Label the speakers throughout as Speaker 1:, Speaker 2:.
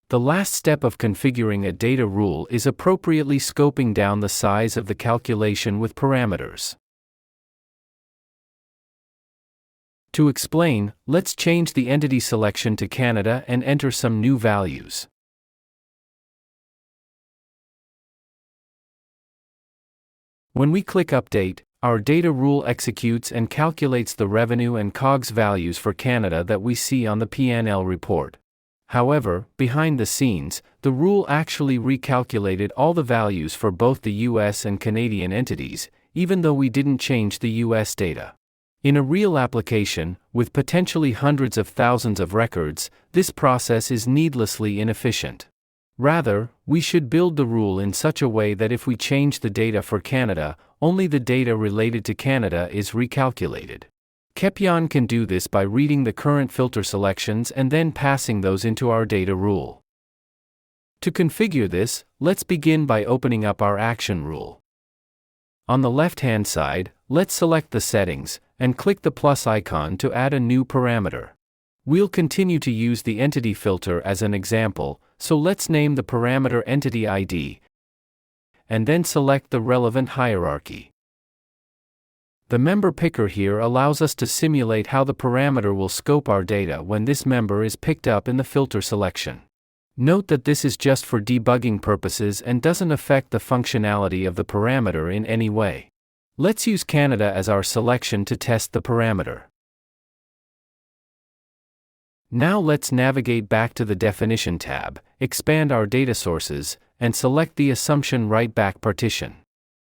Speaker 1: The last step of configuring a data rule is appropriately scoping down the size of the calculation with parameters. To explain, let's change the entity selection to Canada and enter some new values. When we click Update, our data rule executes and calculates the revenue and COGS values for Canada that we see on the P&L report. However, behind the scenes, the rule actually recalculated all the values for both the US and Canadian entities, even though we didn't change the US data. In a real application, with potentially hundreds of thousands of records, this process is needlessly inefficient. Rather, we should build the rule in such a way that if we change the data for Canada, only the data related to Canada is recalculated. Kepion can do this by reading the current filter selections and then passing those into our data rule. To configure this, let's begin by opening up our action rule. On the left-hand side, let's select the settings, and click the plus icon to add a new parameter. We'll continue to use the entity filter as an example, so let's name the parameter entity ID, and then select the relevant hierarchy. The member picker here allows us to simulate how the parameter will scope our data when this member is picked up in the filter selection. Note that this is just for debugging purposes and doesn't affect the functionality of the parameter in any way. Let's use Canada as our selection to test the parameter. Now let's navigate back to the Definition tab, expand our data sources, and select the Assumption Write-Back partition.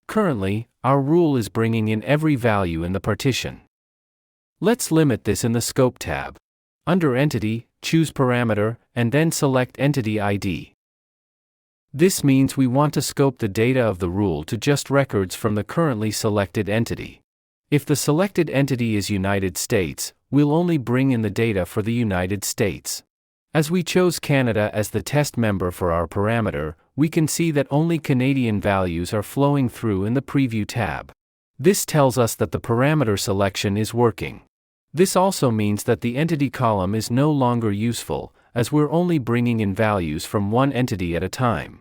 Speaker 1: Currently, our rule is bringing in every value in the partition. Let's limit this in the Scope tab. Under Entity, choose Parameter, and then select Entity ID. This means we want to scope the data of the rule to just records from the currently selected entity. If the selected entity is United States, we'll only bring in the data for the United States. As we chose Canada as the test member for our parameter, we can see that only Canadian values are flowing through in the Preview tab. This tells us that the parameter selection is working. This also means that the entity column is no longer useful, as we're only bringing in values from one entity at a time.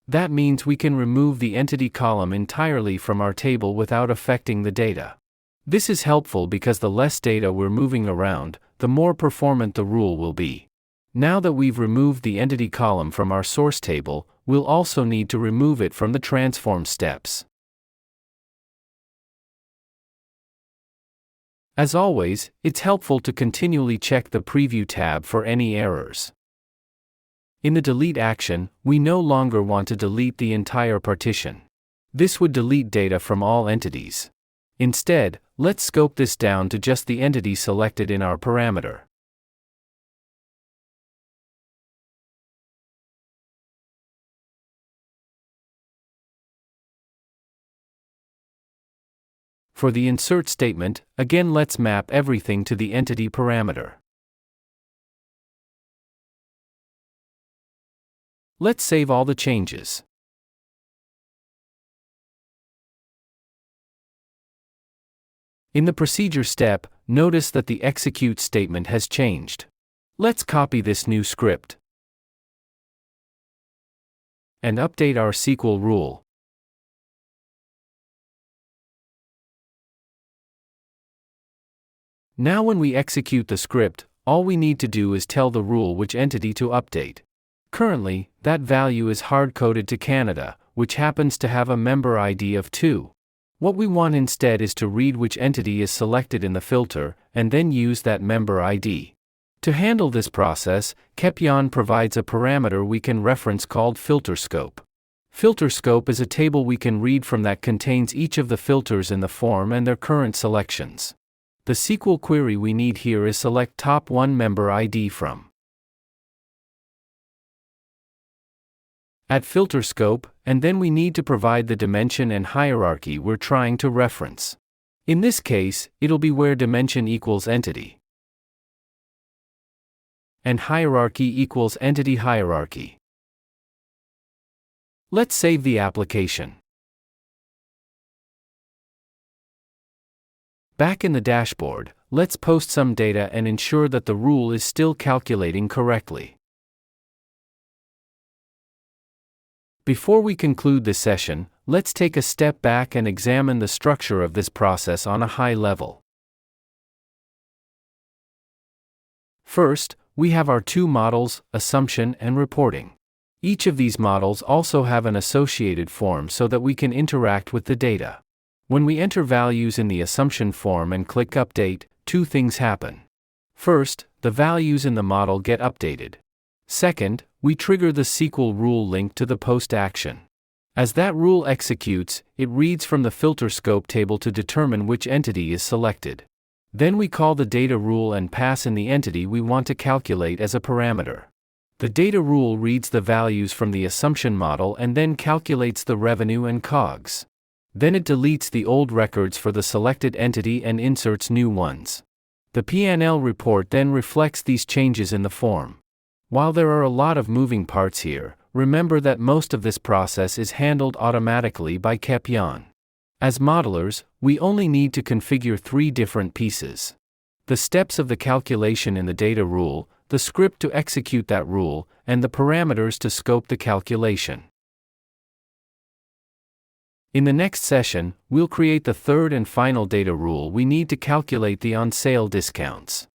Speaker 1: That means we can remove the entity column entirely from our table without affecting the data. This is helpful because the less data we're moving around, the more performant the rule will be. Now that we've removed the entity column from our source table, we'll also need to remove it from the transform steps. As always, it's helpful to continually check the Preview tab for any errors. In the Delete action, we no longer want to delete the entire partition. This would delete data from all entities. Instead, let's scope this down to just the entity selected in our parameter. For the insert statement, again let's map everything to the entity parameter. Let's save all the changes. In the procedure step, notice that the execute statement has changed. Let's copy this new script and update our SQL rule. Now when we execute the script, all we need to do is tell the rule which entity to update. Currently, that value is hard-coded to Canada, which happens to have a member ID of 2. What we want instead is to read which entity is selected in the filter, and then use that member ID. To handle this process, Kepion provides a parameter we can reference called filter scope. Filter scope is a table we can read from that contains each of the filters in the form and their current selections. The SQL query we need here is select top 1 member ID from. Add filter scope, and then we need to provide the dimension and hierarchy we're trying to reference. In this case, it'll be where dimension equals entity and hierarchy equals entity hierarchy. Let's save the application. Back in the dashboard, let's post some data and ensure that the rule is still calculating correctly. Before we conclude this session, let's take a step back and examine the structure of this process on a high level. First, we have our two models, assumption and reporting. Each of these models also have an associated form so that we can interact with the data. When we enter values in the assumption form and click Update, two things happen. First, the values in the model get updated. Second, we trigger the SQL rule linked to the post action. As that rule executes, it reads from the filter scope table to determine which entity is selected. Then we call the data rule and pass in the entity we want to calculate as a parameter. The data rule reads the values from the assumption model and then calculates the revenue and COGS. Then it deletes the old records for the selected entity and inserts new ones. The P&L report then reflects these changes in the form. While there are a lot of moving parts here, remember that most of this process is handled automatically by Kepion. As modelers, we only need to configure three different pieces: the steps of the calculation in the data rule, the script to execute that rule, and the parameters to scope the calculation. In the next session, we'll create the third and final data rule we need to calculate the on-sale discounts.